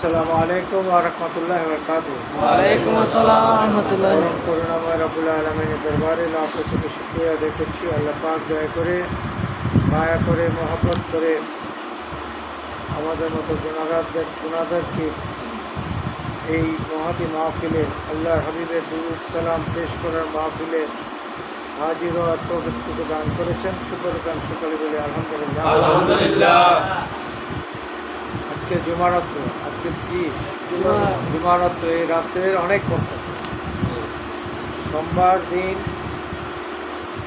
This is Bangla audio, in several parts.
আসসালামু আলাইকুম ওয়া রাহমাতুল্লাহি ওয়া বারাকাতুহু। ওয়ালাইকুম আসসালাম ওয়া রাহমাতুল্লাহি। করুণাময় রব্বুল আলামিনের দরবারে লাখ কোটি শুকরিয়া আদায় করছি। আল্লাহ পাক দয়া করে, মায়া করে, মহব্বত করে আমাদের মতো গুনাহগারকে এই মহাতি মাহফিলে আল্লাহর হাবিবের দুরূদ সালাম পেশ করার মাহফিলে হাজির ও তৌফিক দান করেছেন। শুকর গান সকলে বলে আলহামদুলিল্লাহ। আলহামদুলিল্লাহ। আজকে জুমারাত্র, আজকে কি জুমারাত্র, এই রাত্রের অনেক কথা। সোমবার দিন,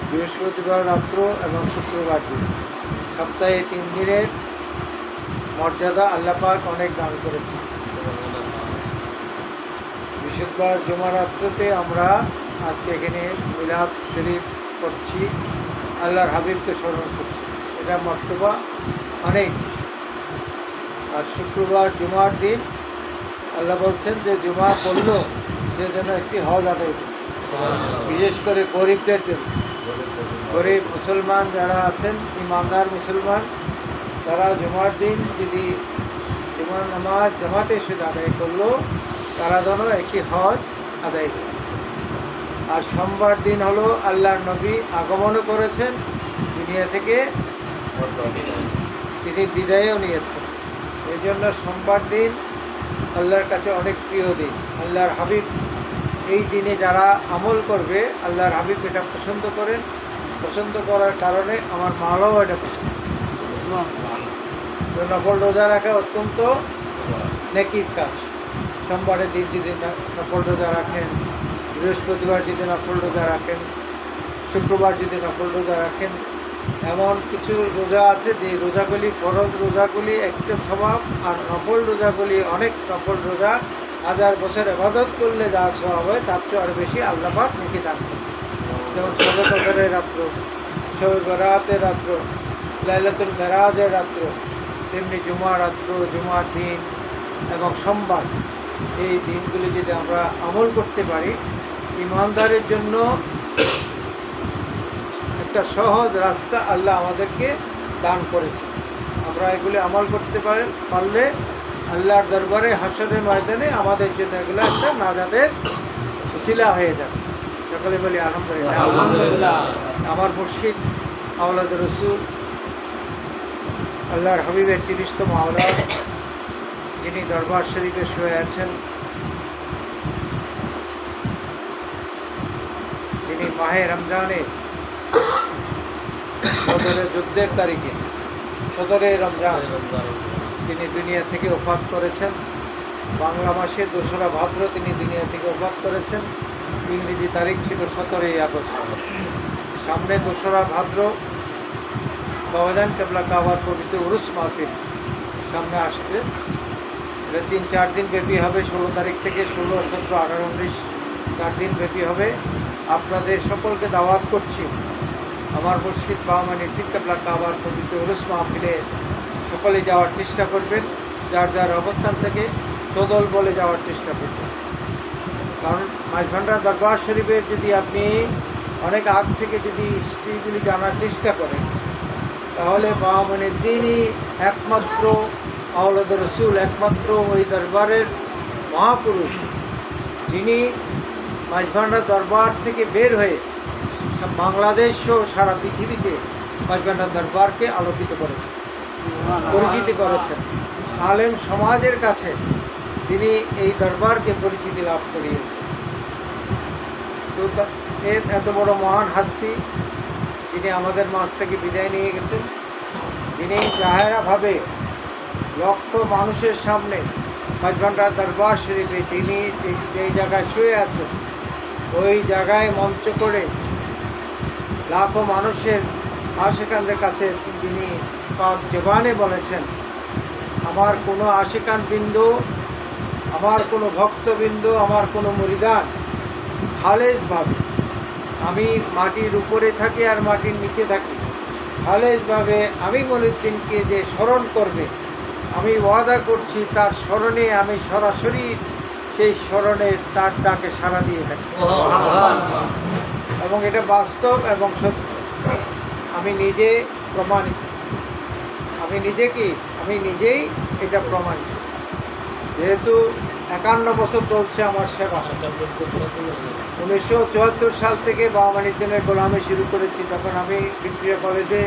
বৃহস্পতিবার রাত্র এবং শুক্রবার দিন, সপ্তাহে 3 দিনের মর্যাদা আল্লাহ পাক অনেক দান করেছে। বৃহস্পতিবার জুমারাত্রতে আমরা আজকে এখানে মিলাদ শরীফ করছি, আল্লাহর হাবিবকে স্মরণ করছি। এটা মর্তবা অনেক। আর শুক্রবার জুমার দিন আল্লাহ বলছেন যে জুমা পড়ল সে যেন একটি হজ আদায় করে, বিশেষ করে গরিবদের জন্য। গরিব মুসলমান যারা আছেন, ইমানদার মুসলমান, তারা জুমার দিন যদি জুমার নামাজ জামাতে শুধু আদায় করলো, তারা যেন একটি হজ আদায় করে। আর সোমবার দিন হলো আল্লাহর নবী আগমনও করেছেন দুনিয়া থেকে, তিনি বিদায়ও নিয়েছেন। এই জন্য সোমবার দিন আল্লাহর কাছে অনেক প্রিয় দিন। আল্লাহর হাবিব এই দিনে যারা আমল করবে, আল্লাহর হাবিব এটা পছন্দ করেন। পছন্দ করার কারণে আমার মালাও এটা পছন্দ। নফল রোজা রাখা অত্যন্ত নেকির কাজ। সোমবারের দিন যদি নফল রোজা রাখেন, বৃহস্পতিবার যদি নফল রোজা রাখেন, শুক্রবার যদি নফল রোজা রাখেন, এমন কিছু রোজা আছে যে রোজাগুলি, ফরজ রোজাগুলি একটা স্বভাব, আর নফল রোজাগুলি অনেক। নফল রোজা 1000 বছর ইবাদত করলে যা স্বভাব হয় তার চেয়ে আরও বেশি আল্লাহ পাক নেকি দান করেন। যেমন শবে কদরের রাত্র, শবে বরাতের রাত্র, লাইলাতুল মেরাজের রাত্র, তেমনি জুমার রাত্র, জুমার দিন এবং সোমবার, এই দিনগুলি যদি আমরা আমল করতে পারি, ইমানদারের জন্য একটা সহজ রাস্তা আল্লাহ আমাদেরকে দান করেছে। আমরা এগুলি আমল করতে পারলে আল্লাহর দরবারে হাসরের ময়দানে আমাদের জন্য এগুলো একটা নাজাতের উসিলা হয়ে যাবে। সকলে বলি আলহামদুলিল্লাহ। আলহামদুলিল্লাহ। আমার মুর্শিদ আওলাদ রসুল আল্লাহর হাবিবের 30তম আওলাদ, যিনি দরবার শরীফে শুয়ে আছেন, তিনি মাহে রমজানে বদরের যুদ্ধের তারিখে 17 রমজান তিনি দুনিয়া থেকে ওফাত করেছেন। বাংলা মাসে 2রা ভাদ্র তিনি দুনিয়া থেকে ওফাত করেছেন। ইংরেজি তারিখ ছিল 17 আগস্ট। সামনে 2রা ভাদ্র বাবাজান কেবলা কাবার পবিত্র উরুস মাহফিল সামনে আসছে। এটা 3-4 দিন ব্যাপী হবে। 16 তারিখ থেকে 16, 17, 18, 19 4 দিন ব্যাপী হবে। আপনাদের সকলকে দাওয়াত করছি আমার মুর্শিদ বাহমানি কেবলা কাবার পবিত্র উরুস মাহফিলে সকলে যাওয়ার চেষ্টা করবেন। যার যার অবস্থান থেকে সদল বলে যাওয়ার চেষ্টা করবেন। কারণ মাঝভান্ডার দরবার শরীফের যদি আপনি অনেক আগ থেকে যদি হিস্ট্রিগুলি জানার চেষ্টা করেন, তাহলে বাহমানির দিনই একমাত্র আওলাদ রসুল, একমাত্র ওই দরবারের মহাপুরুষ, যিনি মাঝভান্ডার দরবার থেকে বের হয়ে বাংলাদেশ ও সারা পৃথিবীতে মাঝভান্ডার দরবারকে আলোকিত করেছেন, পরিচিতি করেছেন। আলেম সমাজের কাছে তিনি এই দরবারকে পরিচিতি লাভ করিয়েছেন। তো এত বড় মহান হাস্তি, যিনি আমাদের মাঝ থেকে বিদায় নিয়ে গেছেন, যিনি জাহেরাভাবে লক্ষ মানুষের সামনে মাঝভান্ডার দরবার শরীফে তিনি যেই জায়গায় শুয়ে আছেন, ওই জায়গায় মঞ্চ করে লাখো মানুষের আশিকানদের কাছে তিনি পাক জবানে বলেছেন, আমার কোনো আশিকান বিন্দু, আমার কোনো ভক্তবিন্দু, আমার কোনো মুরিদান খালেজভাবে, আমি মাটির উপরে থাকি আর মাটির নিচে থাকি, খালেজভাবে আমি মনিউদ্দিনকে যে স্মরণ করবে, আমি ওয়াদা করছি তার স্মরণে আমি সরাসরি সেই স্মরণে তার ডাকে সাড়া দিয়ে থাকি। এবং এটা বাস্তব এবং সত্য। আমি নিজে প্রমাণিত, আমি নিজেই এটা প্রমাণিত। যেহেতু 51 বছর চলছে আমার সেবা, 1974 সাল থেকে বাবা মানিকজনের গোলামি শুরু করেছি। তখন আমি ভিক্টোরিয়া কলেজে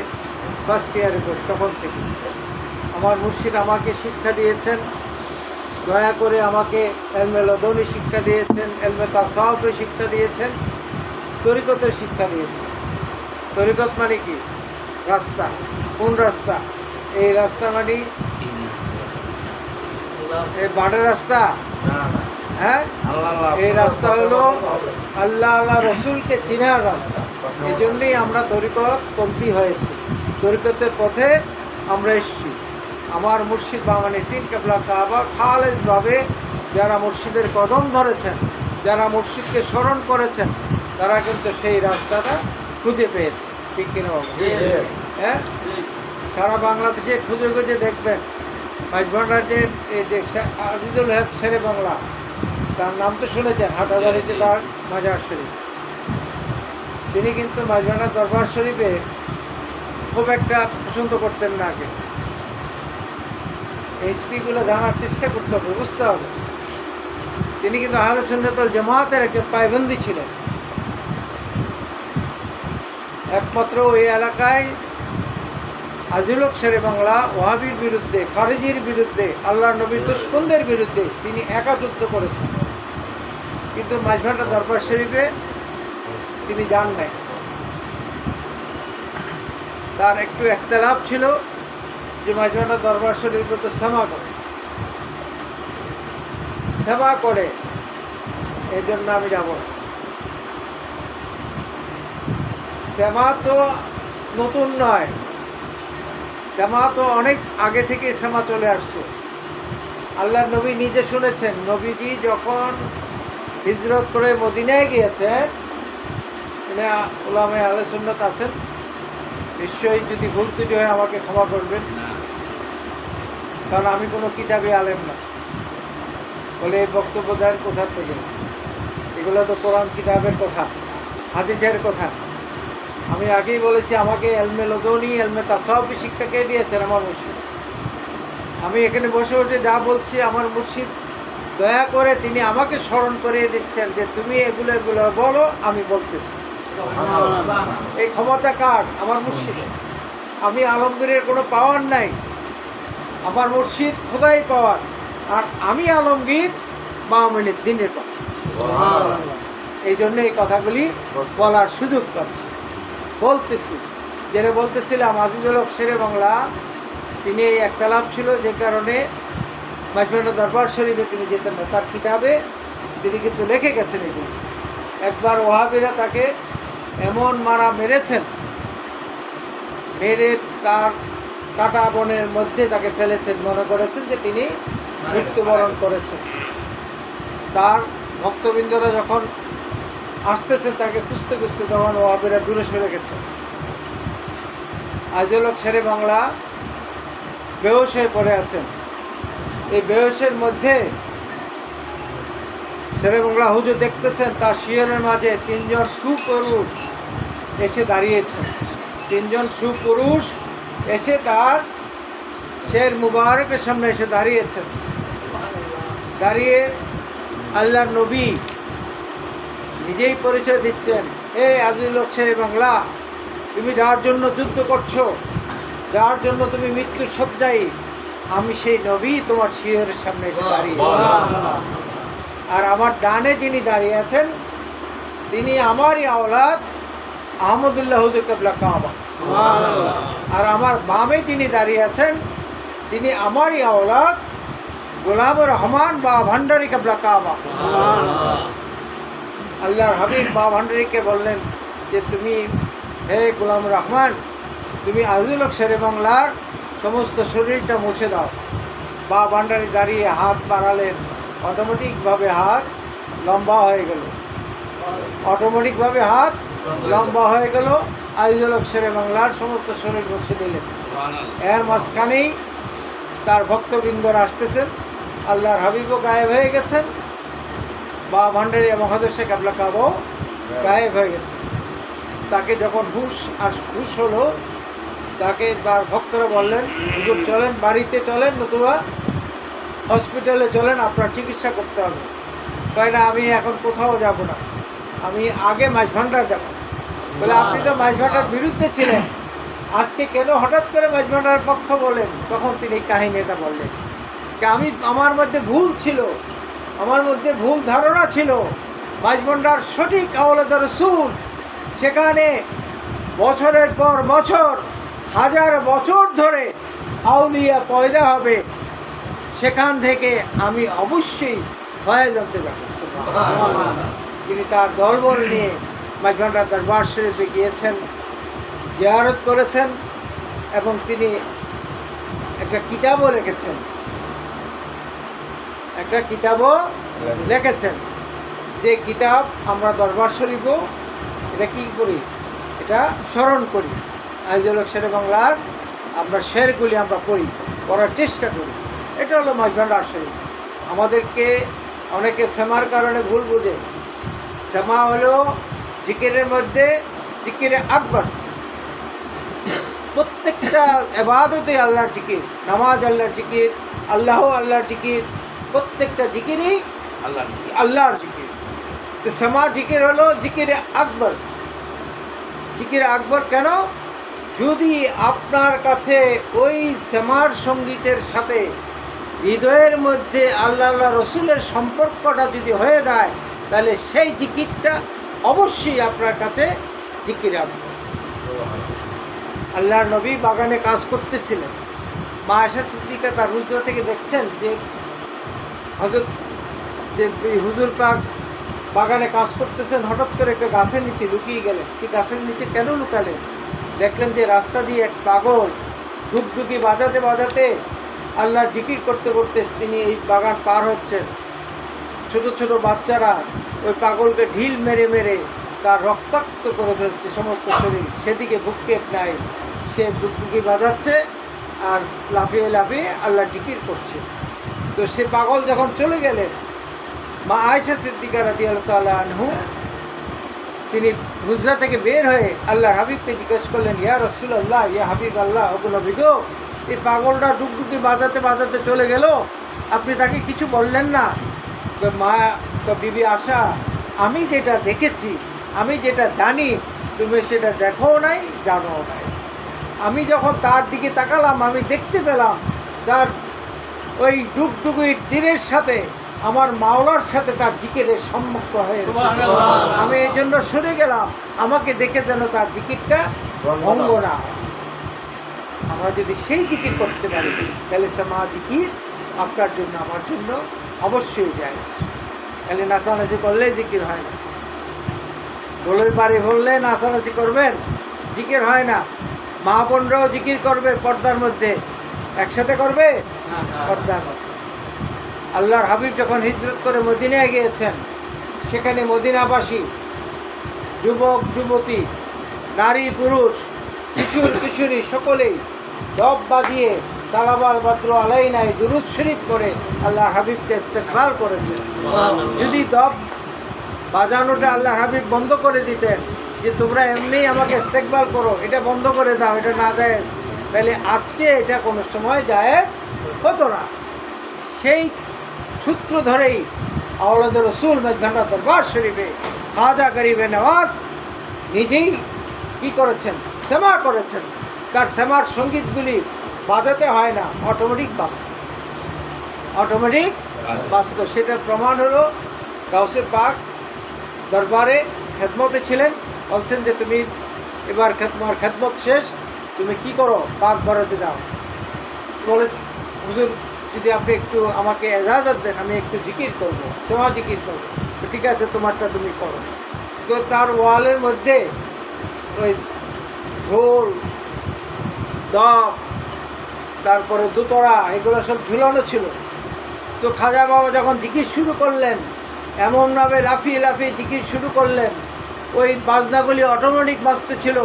ফার্স্ট ইয়ারে পড়ি। তখন থেকে আমার মুর্শিদ আমাকে শিক্ষা দিয়েছেন, দয়া করে আমাকে এলমে লদনী শিক্ষা দিয়েছেন, এলমে তাসাউফের শিক্ষা দিয়েছেন, তরিকতের শিক্ষা দিয়েছেন। তরিকত মানে কি? রাস্তা। কোন রাস্তা? এই রাস্তা মানে এই বাড়ের রাস্তা, হ্যাঁ, এই রাস্তা হলো আল্লাহ আল্লাহ রসুলকে চিনার রাস্তা। এই জন্যই আমরা তরিকত পন্থী হয়েছি, তরিকতের পথে আমরা এসেছি। আমার মুর্শিদ বামানি তিন কেবলা কাবা খালেজভাবে যারা মুর্শিদের কদম ধরেছেন, যারা মুর্শিদকে স্মরণ করেছেন, তারা কিন্তু সেই রাস্তাটা খুঁজে পেয়েছে। ঠিক কিনা বাবু? হ্যাঁ, সারা বাংলাদেশে খুঁজে খুঁজে দেখবেন। মাঝভান্ডার যে এই যে আজিজুল হক শেরে বাংলা, তার নাম তো শুনেছেন, হাটাজারিতে তার মাজার শরীফ। তিনি কিন্তু মাঝভান্ডার দরবার শরীফে খুব একটা পছন্দ করতেন না। আগে এই স্ত্রীগুলো জানার চেষ্টা করতে হবে, বুঝতে হবে। তিনি কিন্তু আহলে সুন্নাত ওয়াল জামাতের একজন পায়বন্দি ছিলেন। একমাত্র ওই এলাকায় আজিজুল হক শেরে বাংলা ওয়াহাবির বিরুদ্ধে, খারেজির বিরুদ্ধে, আল্লাহ নবীর দুশমনদের বিরুদ্ধে তিনি একা যুদ্ধ করেছেন। কিন্তু মাঝভান্ডার দরবার শরীফে তিনি যান নাই। তার একটু একতলাপ ছিল যে মাঝভান্ডার দরবার শরীফে তো সেবা করে, এই জন্য আমি যাব না। সেবা তো নতুন নয়, সেবা তো অনেক আগে থেকে সেবা চলে আসছে। আল্লাহ নবী নিজে শুনেছেন, নবীজি যখন হিজরত করে মদিনায় গিয়েছেন, উলামায়ে আহলে সুন্নাত আছেন, নিশ্চয়ই যদি ভুল ত্রুটি হয় আমাকে ক্ষমা করবেন, কারণ আমি কোনো কিতাবে আলেম না। বলে এই বক্তব্য দেন কোথা থেকে? এগুলো তো কোরআন কিতাবের কথা, হাদিসের কথা। আমি আগেই বলেছি, আমাকে এলমে লদনী, এলমে তাসাউফি শিক্ষা কে দিয়েছেন? আমার মুর্শিদ। আমি এখানে বসে বসে যা বলছি, আমার মুর্শিদ দয়া করে তিনি আমাকে স্মরণ করিয়ে দিচ্ছেন যে তুমি এগুলো এগুলো বলো, আমি বলতেছি। এই ক্ষমতা কার? আমার মুর্শিদ। আমি আলমগীরের কোনো পাওয়ার নাই, আমার মুর্শিদ খোদাই পাওয়ার, আর আমি আলমগীর মাহমুদ দিনের পাওয়ার। এই জন্য এই কথাগুলি বলার সুযোগ পাচ্ছি, বলতেছি। যেটা বলতেছিলাম, আজিজুল হক শেরে বাংলা তিনি এই একতলাপ ছিল, যে কারণে মাঝভান্ডার দরবার শরীফে তিনি যেতেন না। তার কিতাবে তিনি কিন্তু লিখে গেছেন এগুলো। একবার ওয়াহাবিরা তাকে এমন মারা মেরেছেন, মেরে তার কাটা বনের মধ্যে তাকে ফেলেছেন, মনে করেছেন যে তিনি মৃত্যুবরণ করেছেন। তার ভক্তবৃন্দরা যখন আসতেছেন তাকে খুঁজতে খুঁজতে, তখন ওয়াহাবিরা দূরে সরে গেছে। আজিজুল হক শেরে বাংলা বেহুশ হয়ে পড়ে আছেন। এই বেহুশের মধ্যে শেরে বাংলা হুজুর দেখতেছেন তার শিয়রের মাঝে তিনজন সুপুরুষ এসে দাঁড়িয়েছেন। তিনজন সুপুরুষ এসে তার শের মুবারকের সামনে এসে দাঁড়িয়েছেন। দাঁড়িয়ে আল্লাহর নবী নিজেই পরিচয় দিচ্ছেন, হে আজিজুল হক শেরে বাংলা, তুমি যার জন্য যুদ্ধ করছো, যার জন্য তুমি মৃত্যু সজ্জায়, আমি সেই নবী তোমার শিয়রের সামনে এসে দাঁড়িয়ে। আর আমার ডানে যিনি দাঁড়িয়ে আছেন তিনি আমারই আওলাদ আহমদুল্লাহ হুজুর কেবলা কাবা। আর আমার বামে যিনি দাঁড়িয়ে আছেন তিনি আমারই আওলাদ গোলামুর রহমান বা ভান্ডারী কেবলা কাবা। আল্লাহর হাবিব বা ভান্ডারীকে বললেন যে তুমি, হে গোলামুর রহমান, তুমি আজিজুল হক শেরে বাংলার সমস্ত শরীরটা মুছে দাও। বা ভান্ডারী দাঁড়িয়ে হাত বাড়ালেন, অটোমেটিকভাবে হাত লম্বা হয়ে গেল, অটোমেটিকভাবে হাত লম্বা হয়ে গেল। আজিজুল হক শেরে বাংলার সমস্ত শরীর মুছে দিলেন। এর মাঝখানেই তার ভক্তবৃন্দরা আসতেছেন, আল্লাহর হাবিবও গায়েব হয়ে গেছেন, বা ভান্ডারী মহাদেশে কেবলা কাবাও গায়েব হয়ে গেছে। তাকে যখন হুশ হলো, তাকে তার ভক্তরা বললেন, হুজুর চলেন বাড়িতে চলেন, নতুবা হসপিটালে চলেন, আপনার চিকিৎসা করতে হবে। কয় না, আমি এখন কোথাও যাব না, আমি আগে মাঝভান্ডার যাব। বলে আপনি তো মাঝভান্ডার বিরুদ্ধে ছিলেন, আজকে কেন হঠাৎ করে মাঝভান্ডার পক্ষ বলেন? তখন তিনি কাহিনীটা বললেন যে আমার মধ্যে ভুল ছিল, আমার মধ্যে ভুল ধারণা ছিল। মাঝভান্ডার সঠিক আওলাদ রাসূল, সেখানে বছরের পর বছর, হাজার বছর ধরে আউলিয়া পয়দা হবে, সেখান থেকে আমি অবশ্যই ফয়েজ আনতে যাব। তিনি তার দলবল নিয়ে মাঝভান্ডার দরবার শরীফে গিয়েছেন, জিয়ারত করেছেন এবং তিনি একটা কিতাবও লিখেছেন, যে কিতাব আমরা দরবার শরীফও এটা কি করি, এটা স্মরণ করি। আইজুল হক শেরে বাংলার আমরা শেরগুলি আমরা পড়ার চেষ্টা করি। এটা হলো মাঝভান্ডার শরীফ। আমাদেরকে অনেকে সেমার কারণে ভুল বুঝে। সেমা হলো জিকিরের মধ্যে জিকিরে আকবর। প্রত্যেকটা ইবাদতে আল্লাহর জিকির, নামাজ আল্লাহর জিকির, আল্লাহর জিকির, প্রত্যেকটা জিকিরই আল্লাহর জিকির। তো সেমা জিকির হলো জিকিরে আকবর। জিকিরে আকবর কেন? যদি আপনার কাছে ওই সেমার সঙ্গীতের সাথে হৃদয়ের মধ্যে আল্লাহ রসুলের সম্পর্কটা যদি হয়ে যায়, তাহলে সেই জিকিরটা অবশ্যই আপনার কাছে জিকির আকবর। আল্লাহর নবী বাগানে কাজ করতেছিলেন, মা আয়েশা সিদ্দিকা তার হুজরা থেকে দেখছেন যে হুজুর পাক বাগানে কাজ করতেছেন, হঠাৎ করে একটা গাছের নিচে লুকিয়ে গেলেন। কি গাছের নিচে কেন লুকালেন? দেখলেন যে রাস্তা দিয়ে এক পাগল ডুগডুগি বাজাতে বাজাতে আল্লাহর জিকির করতে করতে তিনি এই বাগান পার হচ্ছেন। ছোট ছোট বাচ্চারা ওই পাগলকে ঢিল মেরে মেরে তার রক্তাক্ত করে ফেলছে সমস্ত শরীর, সেদিকে ভুক্ষেপ নাই। সে ডুগডুগি বাজাচ্ছে আর লাফিয়ে লাফিয়ে আল্লাহ জিকির করছে। তো সে পাগল যখন চলে গেলেন, মা আয়েশা সিদ্দিকা রাদিয়াল্লাহু তাআলা আনহু তিনি হুজরা থেকে বের হয়ে আল্লাহর হাবিবকে জিজ্ঞেস করলেন, ইয়া রাসূলুল্লাহ, ইয়া হাবিব আল্লাহ, ওগো নবী গো, এই পাগলটা ডুগডুগি বাজাতে বাজাতে চলে গেল, আপনি তাকে কিছু বললেন না? মা বিবি আশা, আমি যেটা দেখেছি, আমি যেটা জানি, তুমি সেটা দেখো নাই, জানো নাই। আমি যখন তার দিকে তাকালাম, আমি দেখতে পেলাম তার ওই ডুগডুগির তীরের সাথে আমার মাওলার সাথে তার জিকিরের সম্মুখ হয়ে গেছে। আমি এই জন্য সরে গেলাম, আমাকে দেখে যেন তার জিকিরটা ভঙ্গ না। আমরা যদি সেই জিকির করতে পারি, তাহলে সেমা জিকির আপনার জন্য আমার জন্য অবশ্যই যায়। তাহলে নাচানাচি করলে জিকির হয় না। দোলের বাড়ি বললে নাচানাচি করবেন, জিকির হয় না। মা বোনরাও জিকির করবে পর্দার মধ্যে, একসাথে করবে পর্দার মধ্যে। আল্লাহর হাবিব যখন হিজরত করে মদিনায় গিয়েছেন, সেখানে মদিনাবাসী যুবক যুবতী, নারী পুরুষ, কিশোর কিশোরী সকলেই দব বাজিয়ে তালাবাল বাদ্র আলাইনায় দুরূদ শরীফ করে আল্লাহর হাবিবকে ইস্তেকবাল করেছে। যদি দব বাজানোটা আল্লাহর হাবিব বন্ধ করে দিতেন, যে তোমরা এমনি আমাকে ইস্তেকবাল করো, এটা বন্ধ করে দাও, এটা না জায়েজ, তাহলে আজকে এটা কোনো সময় জায়েজ হতো না। সেই সূত্র ধরেই আওলাদ রসুল মাঝভান্ডার দরবার শরীফে খাজা গরিবে নওয়াজ নিজেই কি করেছেন? সেমা করেছেন। তার সেমার সঙ্গীতগুলি বাজাতে হয় না, অটোমেটিক বাজত। সেটার প্রমাণ হলো গাউসে পাক দরবারে খেদমতে ছিলেন, বলছেন যে তুমি এবার খেদমত শেষ, তুমি কি করো? পাক ঘরেতে যাও। বলে হুজুর, যদি আপনি একটু আমাকে এজাজত দেন, আমি একটু জিকির করবো, সেমা জিকির করবো। ঠিক আছে, তোমারটা তুমি করো। তো তার ওয়ালের মধ্যে ওই ঢোল, দপ, তারপরে দুতরা, এগুলো সব ঝুলানো ছিল। তো খাজা বাবা যখন জিকির শুরু করলেন, এমনভাবে লাফিয়ে লাফিয়ে জিকির শুরু করলেন, ওই বাজনাগুলি অটোমেটিক বাজতে ছিল।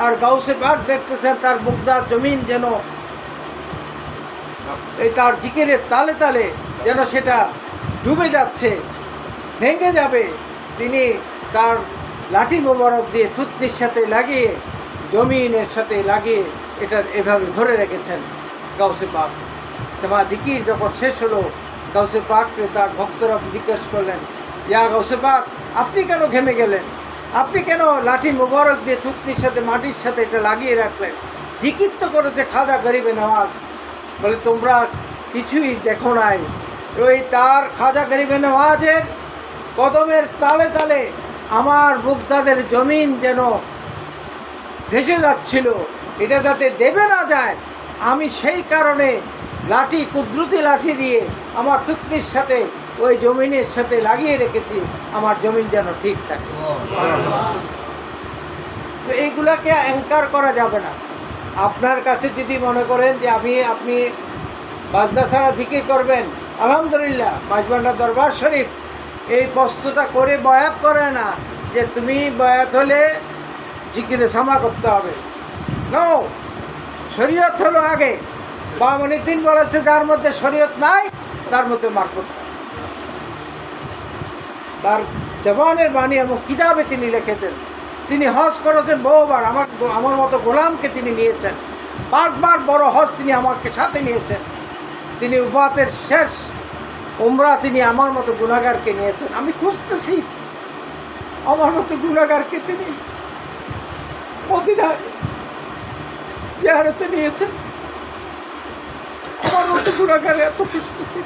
আর গাউসে পাক দেখতেছেন তার মুগদার জমিন যেন এই তার জিকিরের তালে তালে যেন সেটা ডুবে যাচ্ছে, ভেঙে যাবে। তিনি তার লাঠি মোবারক দিয়ে থুতনির সাথে লাগিয়ে, জমিনের সাথে লাগিয়ে এটা এভাবে ধরে রেখেছেন গাউসে পাক। সেমা জিকির যখন শেষ হলো, গাউসে পাককে তার ভক্তরা জিজ্ঞেস করলেন, ইয়া গাউসে পাক, আপনি কেন ঘেমে গেলেন? আপনি কেন লাঠি মুবারক দিয়ে থুতনির সাথে মাটির সাথে এটা লাগিয়ে রাখলেন? জিকির তো করেছে খাজা গরিবে নওয়াজ। বলে তোমরা কিছুই দেখো নাই, ওই তার খাজা গরিবে নওয়াজের কদমের তালে তালে আমার মুগ্ধাদের জমিন যেন ভেসে যাচ্ছিল, এটা যাতে দেবে না যায়, আমি সেই কারণে লাঠি, কুদরতি লাঠি দিয়ে আমার থুতনির সাথে ওই জমিনের সাথে লাগিয়ে রেখেছি, আমার জমিন যেন ঠিক থাকে। তো এইগুলাকে অ্যাঙ্কার করা যাবে না। আপনার কাছে যদি মনে করেন যে আপনি বাজনা ছাড়া জিকির করবেন, আলহামদুলিল্লাহ, মাঝবান্ডার দরবার শরীফ এই প্রস্তুতটা করে বয়াত করে না যে তুমি বয়াত হলে জিকিরে সামা করতে হবে। নো, শরীয়ত হলো আগে। বামুনিদ্দিন বলেছে যার মধ্যে শরীয়ত নাই তার মধ্যে মারফত। তার জবানের বাণী এবং কিতাবে তিনি লিখেছেন। তিনি হজ করেছেন বহুবার, আমার মতো গোলামকে তিনি নিয়েছেন 5 বার বড় হজ তিনি আমাকে সাথে নিয়েছেন। তিনি উফাতের শেষ উমরা তিনি আমার মতো গুনাহগারকে নিয়েছেন। আমি খুঁজতেছি আমার মতো গুনাহগারকে তিনি মদিনায় জিয়ারতে নিয়েছেন। আমার মতো গুনাহগার এত খুঁজতেছি,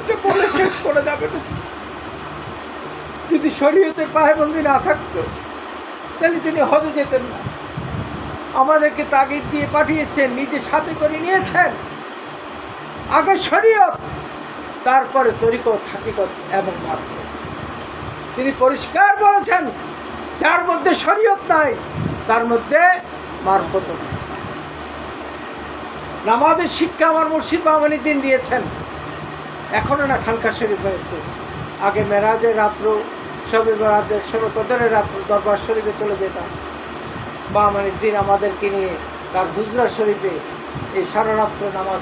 এটা বলে শেষ করে যাবে না। যদি শরীয়তের পায়বন্দি না থাকতো তাহলে তিনি হজে যেতেন না। আমাদেরকে তাগিদ দিয়ে পাঠিয়েছেন, নিজে সাথে করে নিয়েছেন। আগে শরীয়ত, তারপরে তরিকত, হাকিকত এবং মারফত। তিনি পরিষ্কার বলেছেন যার মধ্যে শরীয়ত নাই তার মধ্যে মারফত নেই। নামাজের শিক্ষা আমার মুর্শিদ বামুনিদ্দিন দিয়েছেন। এখনো না খানকা শরীফ হয়েছে। আগে মেরাজের রাত্র, শবে বরাতের, শবে কদরের রাত্র দরবার শরীফে চলে যেতাম। বামুনিদ্দিন আমাদেরকে নিয়ে তার হুজরা শরীফে এই সারা রাত্র নামাজ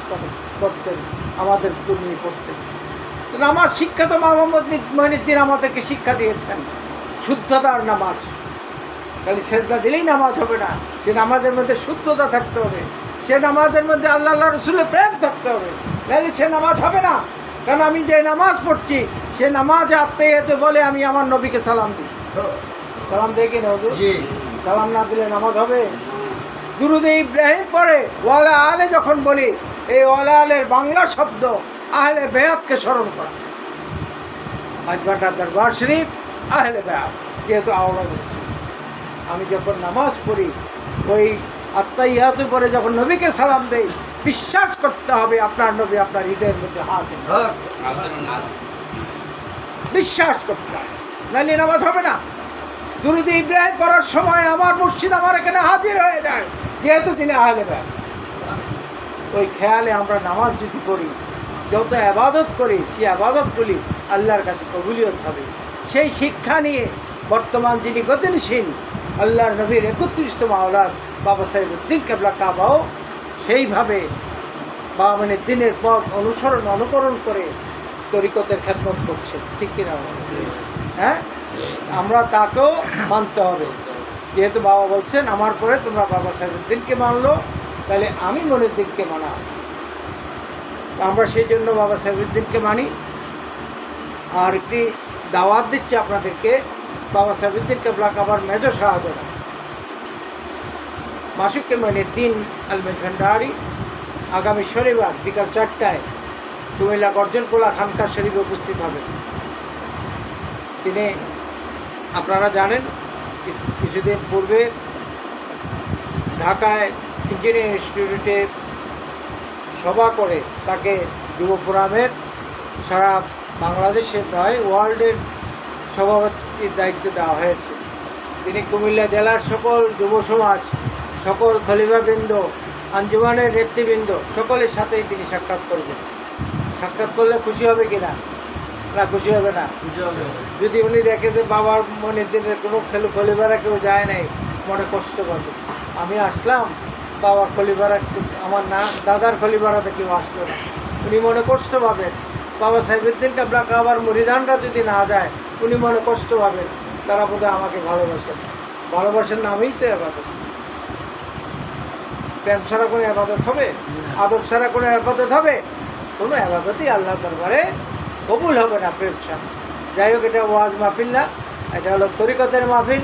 পড়তেন, আমাদের নিয়ে পড়তেন। তো নামাজ শিক্ষা তো মোহাম্মদ মঈনুদ্দিন আমাদেরকে শিক্ষা দিয়েছেন, শুদ্ধতার নামাজ। খালি সেজদা দিলেই নামাজ হবে না, সে নামাজের মধ্যে শুদ্ধতা থাকতে হবে, সে নামাজের মধ্যে আল্লাহ রসুলের প্রেম থাকতে হবে, নাহলে সে নামাজ হবে না। কারণ আমি যে নামাজ পড়ছি সে নামাজে আত্মীয়তে বলে আমি আমার নবীকে সালাম দিই। সালাম দেয় কি না হুজুর? সালাম না দিলে নামাজ হবে? দুরুদে ইব্রাহিম পড়ে ওয়ালা আলে যখন বলি, এই ওয়ালা আলের বাংলা শব্দ আহলে বেয়াতকে স্মরণ করা। মাঝবান্ডার দরবার শরীফ আহলে বেয়াত, যেহেতু আওয়াজ হচ্ছে। আমি যখন নামাজ পড়ি ওই আত্মাইয়াতের পরে যখন নবীকে সালাম দেই, বিশ্বাস করতে হবে আপনার নবী আপনার হৃদয়ের মধ্যে হাত বিশ্বাস করতে হবে, নাহলে নামাজ হবে না। দুরুদ ইব্রাহিম পড়ার সময় আমার মুর্শিদ আমার এখানে হাজির হয়ে যায়, যেহেতু তিনি আহলে বেয়াত। ওই খেয়ালে আমরা নামাজ যদি করি, যত আবাদত করি, সেই আবাদতগুলি আল্লাহর কাছে কবুলিয়ত হবে। সেই শিক্ষা নিয়ে বর্তমান যিনি গতিশীল আল্লাহর নবীর 31তম আওলাদ বাবা সাহেবউদ্দিন কেবলা কাবাও সেইভাবে বামুনিদ্দিনের পথ অনুকরণ করে তরিকতের খেদমত করছে, ঠিক কিনা? হ্যাঁ, আমরা তাকেও মানতে হবে। যেহেতু বাবা বলছেন আমার পরে তোমরা বাবা সাহেবউদ্দিনকে মানলো, তাহলে আমি মঈনুদ্দিনকে মানা। আমরা সেই জন্য বাবা সাহেবউদ্দিনকে মানি। আর একটি দাওয়াত দিচ্ছি আপনাদেরকে, বাবা সাহেবউদ্দিন কেবলা কাবার মেজো শাহজাদা মাসুকে মঈনুদ্দিন আল ভান্ডারী আগামী শনিবার বিকাল 4টায় কুমিল্লা গর্জনকোলা খানকা শরীফে উপস্থিত হবেন। তিনি, আপনারা জানেন, কিছুদিন পূর্বে ঢাকায় ইঞ্জিনিয়ারিং ইনস্টিটিউটে সভা করে তাকে যুব ফোরামের সারা বাংলাদেশের নয় ওয়ার্ল্ডের সভাপতির দায়িত্ব দেওয়া হয়েছে। তিনি কুমিল্লা জেলার সকল যুব সমাজ, সকল খলিফাবৃন্দ, আঞ্জুমানের নেতৃবৃন্দ সকলের সাথেই তিনি সাক্ষাৎ করবেন। সাক্ষাৎ করলে খুশি হবে কিনা? না, খুশি হবে না। যদি উনি দেখে যে বাবার মঈনুদ্দিনের কোনো খলিফারা কেউ যায় নাই, মনে কষ্ট পাবে। আমি আসলাম, বাবার খলিফারা, আমার না দাদার খলিফারাতে কেউ আসলো না, উনি মনে কষ্ট পাবেন। বাবা সাহেবউদ্দিন কেবলা কাবার মুরিদানরা যদি না যায় উনি মনে কষ্ট পাবেন, তারা বোধহয় আমাকে ভালোবাসেন। ভালোবাসেন না, আমিই তো এবার প্রেম ছাড়া কোনো আবাদত হবে? আদব ছাড়া কোনো আবাদত হবে? কোনো আবাদতই আল্লাহ দরবারে কবুল হবে না প্রেম ছাড়া। যাই হোক, এটা ওয়াজ মাহফিল না, এটা হলো তরিকতের মাহফিল।